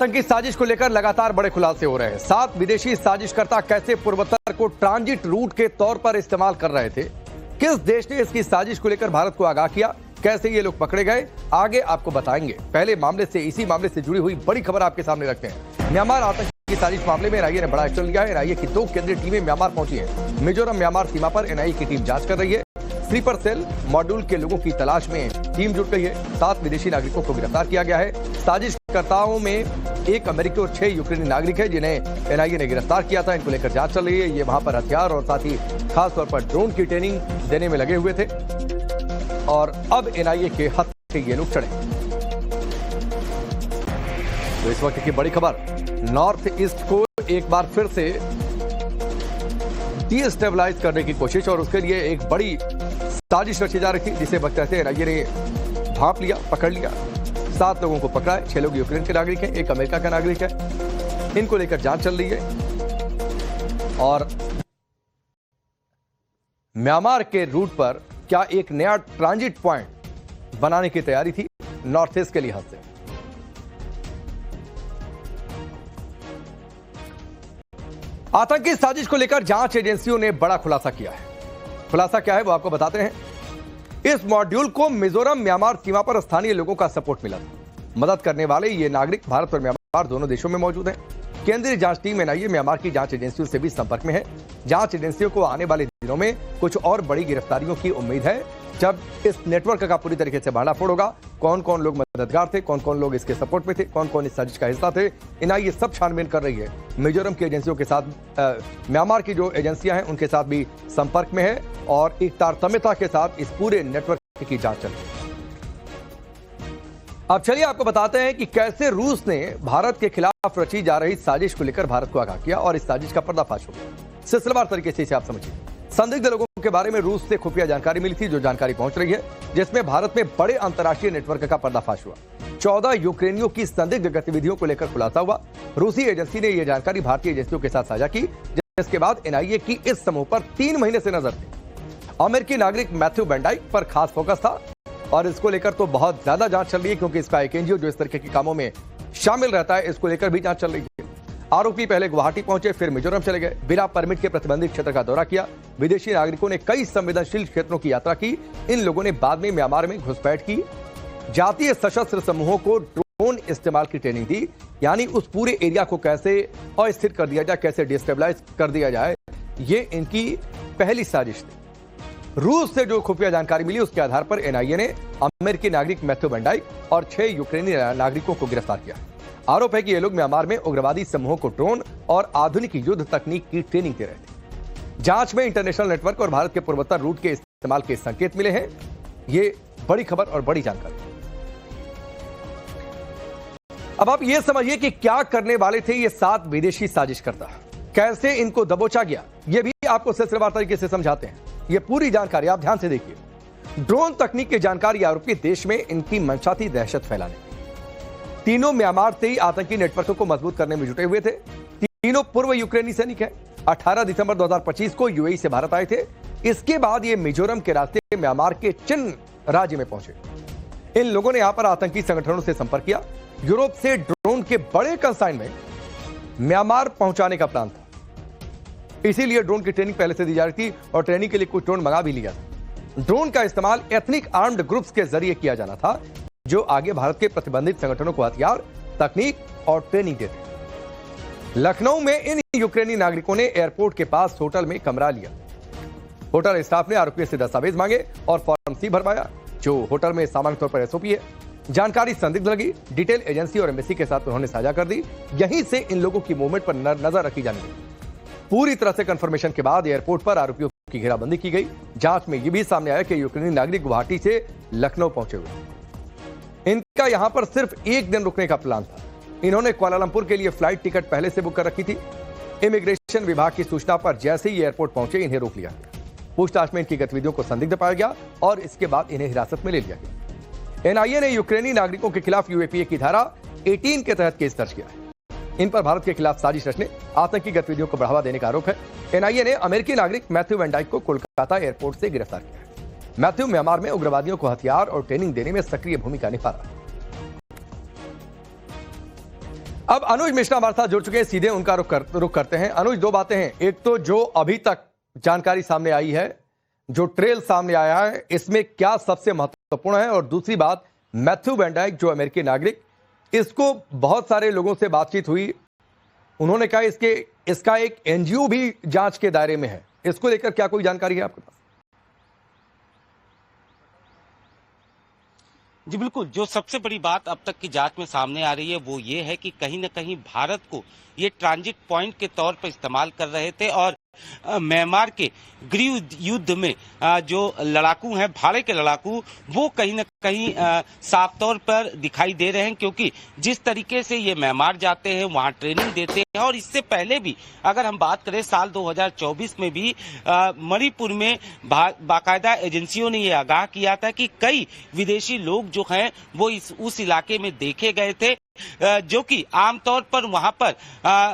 आतंकी साजिश को लेकर लगातार बड़े खुलासे हो रहे हैं। 7 विदेशी साजिशकर्ता कैसे पूर्वोत्तर को ट्रांजिट रूट के तौर पर इस्तेमाल कर रहे थे, किस देश ने इसकी साजिश को लेकर भारत को आगाह किया, कैसे ये लोग पकड़े गए, आगे आपको बताएंगे। पहले इसी मामले से जुड़ी हुई बड़ी खबर आपके सामने रखते हैं। म्यांमार आतंकी साजिश मामले में एनआईए ने बड़ा एक्शन लिया है। एनआईए की 2 केंद्रीय टीमें म्यांमार पहुंची है। मिजोरम म्यांमार सीमा पर एनआईए की टीम जांच कर रही है। स्लीपर सेल मॉड्यूल के लोगों की तलाश में टीम जुट गई है। 7 विदेशी नागरिकों को गिरफ्तार किया गया है। साजिशकर्ताओं में 1 अमेरिकी और 6 यूक्रेनी नागरिक है जिन्हें एनआईए ने गिरफ्तार किया था। इनको लेकर जांच चल रही है। ये वहां पर हथियार और साथ ही खास तौर पर ड्रोन की ट्रेनिंग देने में लगे हुए थे और अब एनआईए के हाथ से ये लोग चढ़े। तो इस वक्त की बड़ी खबर, नॉर्थ ईस्ट को एक बार फिर से डिस्टेबलाइज करने की कोशिश और उसके लिए एक बड़ी साजिश रची जा रही थी, जिसे कहते हैं एनआईए ने भांप लिया, पकड़ लिया। 7 लोगों को पकड़ा है। 6 लोग यूक्रेन के नागरिक हैं, 1 अमेरिका का नागरिक है। इनको लेकर जांच चल रही है और म्यांमार के रूट पर क्या एक नया ट्रांजिट पॉइंट बनाने की तैयारी थी नॉर्थ ईस्ट के लिहाज से। आतंकी साजिश को लेकर जांच एजेंसियों ने बड़ा खुलासा किया है। खुलासा क्या है वो आपको बताते हैं। इस मॉड्यूल को मिजोरम म्यांमार सीमा पर स्थानीय लोगों का सपोर्ट मिला था। मदद करने वाले ये नागरिक भारत और म्यांमार दोनों देशों में मौजूद हैं। केंद्रीय जांच टीम एनआईए म्यांमार की जांच एजेंसियों से भी संपर्क में है। जांच एजेंसियों को आने वाले दिनों में कुछ और बड़ी गिरफ्तारियों की उम्मीद है, जब इस नेटवर्क का पूरी तरीके से भांडाफोड़ होगा। कौन कौन लोग मददगार थे, कौन कौन लोग इसके सपोर्ट में थे, कौन कौन इस साजिश का हिस्सा थे, एनआईए सब छानबीन कर रही है। मिजोरम की एजेंसियों के साथ म्यांमार की जो एजेंसियां हैं उनके साथ भी संपर्क में है और एक तारतम्यता के साथ इस पूरे नेटवर्क की जांच चल रही है। अब चलिए आपको बताते हैं कि कैसे रूस ने भारत के खिलाफ रची जा रही साजिश को लेकर भारत को आगाह किया और इस साजिश का पर्दाफाश हो गया। सिलसिलेवार तरीके से इसे आप समझिए। संदिग्ध लोगों के बारे में रूस से खुफिया जानकारी मिली थी, जो जानकारी पहुंच रही है, जिसमें भारत में बड़े अंतर्राष्ट्रीय नेटवर्क का पर्दाफाश हुआ। 14 यूक्रेनियों की संदिग्ध गतिविधियों को लेकर खुलासा हुआ। रूसी एजेंसी ने यह जानकारी भारतीय एजेंसियों के साथ साझा की, जिसके बाद एनआईए की इस समूह पर 3 महीने से नजर थी। अमेरिकी नागरिक मैथ्यू वेंडाइक पर खास फोकस था और इसको लेकर तो बहुत ज्यादा जांच चल रही है, क्योंकि इसका एक एनजीओ जो इस तरीके के कामों में शामिल रहता है, इसको लेकर भी जांच चल रही है। आरोपी पहले गुवाहाटी पहुंचे, फिर मिजोरम चले गए, बिना परमिट के प्रतिबंधित क्षेत्र का दौरा किया। विदेशी नागरिकों ने कई संवेदनशील क्षेत्रों की यात्रा की। इन लोगों ने बाद में म्यांमार में घुसपैठ की, जातीय सशस्त्र समूहों को ड्रोन इस्तेमाल की ट्रेनिंग दी, यानी उस पूरे एरिया को कैसे अस्थिर कर दिया जाए, कैसे डिस्टेबलाइज कर दिया जाए, ये इनकी पहली साजिश थी। रूस से जो खुफिया जानकारी मिली उसके आधार पर एनआईए ने अमेरिकी नागरिक मैथ्यू वेंडाइक और 6 यूक्रेनी नागरिकों को गिरफ्तार किया। आरोप है कि ये लोग म्यांमार में उग्रवादी समूहों को ड्रोन और आधुनिक युद्ध तकनीक की ट्रेनिंग दे रहे थे। जांच में इंटरनेशनल नेटवर्क और भारत के पूर्वोत्तर रूट के इस्तेमाल के संकेत मिले हैं। ये बड़ी खबर और बड़ी जानकारी। अब आप ये समझिए कि क्या करने वाले थे ये 7 विदेशी साजिशकर्ता, कैसे इनको दबोचा गया, ये भी आपको सिलसिलेवार तरीके से समझाते हैं। ये पूरी जानकारी आप ध्यान से देखिए। ड्रोन तकनीक की जानकारी आरोपी देश में इनकी मंशा थी दहशत फैलाने की। तीनों म्यांमार से ही आतंकी नेटवर्कों को मजबूत करने में जुटे हुए थे। तीनों पूर्व यूक्रेनी सैनिक हैं। 18 दिसंबर 2025 को यूएई से भारत आए थे। इसके बाद ये मिजोरम के रास्ते म्यांमार के चिन राज्य में पहुंचे। इन लोगों ने यहां पर आतंकी संगठनों से संपर्क किया। यूरोप से ड्रोन के बड़े कंसाइनमेंट म्यांमार पहुंचाने का प्लान था, इसीलिए ड्रोन की ट्रेनिंग पहले से दी जा रही थी और ट्रेनिंग के लिए कुछ ड्रोन मंगा भी लिया था। ड्रोन का इस्तेमाल एथनिक आर्म्ड ग्रुप्स के जरिए किया जाना था, जो आगे भारत के प्रतिबंधित संगठनों को हथियार, तकनीक और ट्रेनिंग देते। लखनऊ में इन यूक्रेनी नागरिकों ने एयरपोर्ट के पास होटल में कमरा लिया। होटल स्टाफ ने आरोपियों से दस्तावेज मांगे और फॉर्म सी भरवाया, जो होटल में सामान्य तौर पर एसओपी है। जानकारी संदिग्ध लगी, डिटेल एजेंसी और एम्बेसी के साथ उन्होंने साझा कर दी। यहीं से इन लोगों की मूवमेंट पर नजर रखी जाने लगी। पूरी तरह से कंफर्मेशन के बाद एयरपोर्ट पर आरोपियों की घेराबंदी की गई। जांच में यह भी सामने आया कि यूक्रेनी नागरिक गुवाहाटी से लखनऊ पहुंचे हुए। इनका यहां पर सिर्फ 1 दिन रुकने का प्लान था। इन्होंने कुआलालंपुर के लिए फ्लाइट टिकट पहले से बुक कर रखी थी। इमिग्रेशन विभाग की सूचना पर जैसे ही एयरपोर्ट पहुंचे इन्हें रोक लिया गया। पूछताछ में इनकी गतिविधियों को संदिग्ध पाया गया और इसके बाद इन्हें हिरासत में ले लिया गया। एनआईए ने यूक्रेनी नागरिकों के खिलाफ यूएपीए की धारा 18 के तहत केस दर्ज किया है। इन पर भारत के खिलाफ साजिश रचने, आतंकी गतिविधियों को बढ़ावा देने का आरोप है। एनआईए ने अमेरिकी नागरिक मैथ्यू वेंडाइक को कोलकाता एयरपोर्ट से गिरफ्तार किया है। मैथ्यू म्यांमार में उग्रवादियों को हथियार और ट्रेनिंग देने में सक्रिय भूमिका निभा रहा है। अब अनुज मिश्रा हमारे साथ जुड़ चुके हैं, सीधे उनका रुख करते हैं। अनुज, दो बातें हैं। एक तो जो अभी तक जानकारी सामने आई है, जो ट्रेल सामने आया है, इसमें क्या सबसे महत्वपूर्ण है? और दूसरी बात, मैथ्यू वैन डाइक जो अमेरिकी नागरिक, इसको बहुत सारे लोगों से बातचीत हुई, उन्होंने कहा इसका एक एनजीओ भी जांच के दायरे में है। इसको लेकर क्या कोई जानकारी है आपके पास? जी बिल्कुल, जो सबसे बड़ी बात अब तक की जांच में सामने आ रही है वो ये है कि कहीं न कहीं भारत को ये ट्रांजिट पॉइंट के तौर पर इस्तेमाल कर रहे थे और म्यांमार के गृह युद्ध में जो लड़ाकू हैं, भाड़े के लड़ाकू, वो कहीं न कहीं साफ तौर पर दिखाई दे रहे हैं, क्योंकि जिस तरीके से ये म्यांमार जाते हैं, वहां ट्रेनिंग देते हैं। और इससे पहले भी अगर हम बात करें, साल 2024 में भी मणिपुर में बाकायदा एजेंसियों ने ये आगाह किया था कि कई विदेशी लोग जो हैं वो उस इलाके में देखे गए थे, जो कि आमतौर पर वहां पर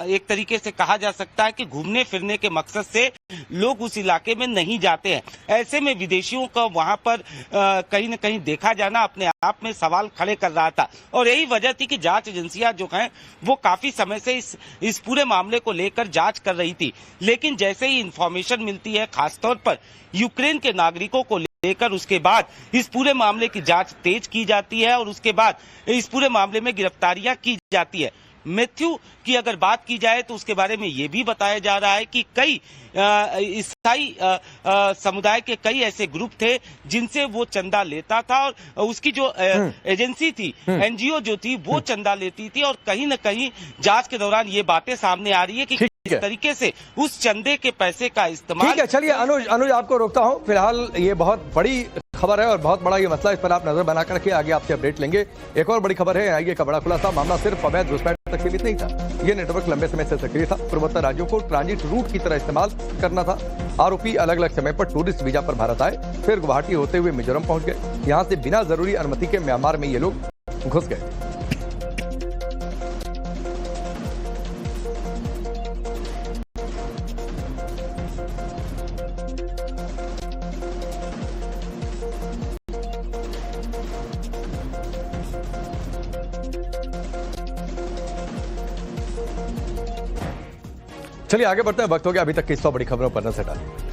एक तरीके से कहा जा सकता है कि घूमने फिरने के मकसद से लोग उस इलाके में नहीं जाते हैं। ऐसे में विदेशियों का वहां पर कहीं न कहीं देखा जाना अपने आप में सवाल खड़े कर रहा था, और यही वजह थी कि जांच एजेंसियां जो हैं वो काफी समय से इस पूरे मामले को लेकर जांच कर रही थी। लेकिन जैसे ही इंफॉर्मेशन मिलती है, खासतौर पर यूक्रेन के नागरिकों को लेकर, उसके बाद इस पूरे मामले की जांच तेज की जाती है और उसके बाद इस पूरे मामले में गिरफ्तारियां की जाती है। मैथ्यू की अगर बात की जाए तो उसके बारे में ये भी बताया जा रहा है कि कई ईसाई समुदाय के कई ऐसे ग्रुप थे जिनसे वो चंदा लेता था, और उसकी जो एजेंसी थी, एनजीओ जो थी, वो चंदा लेती थी। और कहीं न कहीं जांच के दौरान ये बातें सामने आ रही है कि किस तरीके से उस चंदे के पैसे का इस्तेमाल। ठीक है, चलिए अनुज आपको रोकता हूं। फिलहाल ये बहुत बड़ी खबर है और बहुत बड़ा ये मसला, इस पर आप नजर बनाकर रखिए, आगे आपसे अपडेट लेंगे। एक और बड़ी खबर है, एनआईए का बड़ा खुलासा, मामला सिर्फ अवैध घुसपैठ तक सीमित नहीं था। ये नेटवर्क लंबे समय से सक्रिय था, पूर्वोत्तर राज्यों को ट्रांजिट रूट की तरह इस्तेमाल करना था। आरोपी अलग अलग समय पर टूरिस्ट वीजा पर भारत आए, फिर गुवाहाटी होते हुए मिजोरम पहुंच गए। यहां से बिना जरूरी अनुमति के म्यांमार में ये लोग घुस गए। चलिए आगे बढ़ते हैं, वक्त हो गया अभी तक की 100 बड़ी खबरों पर नजर डालें।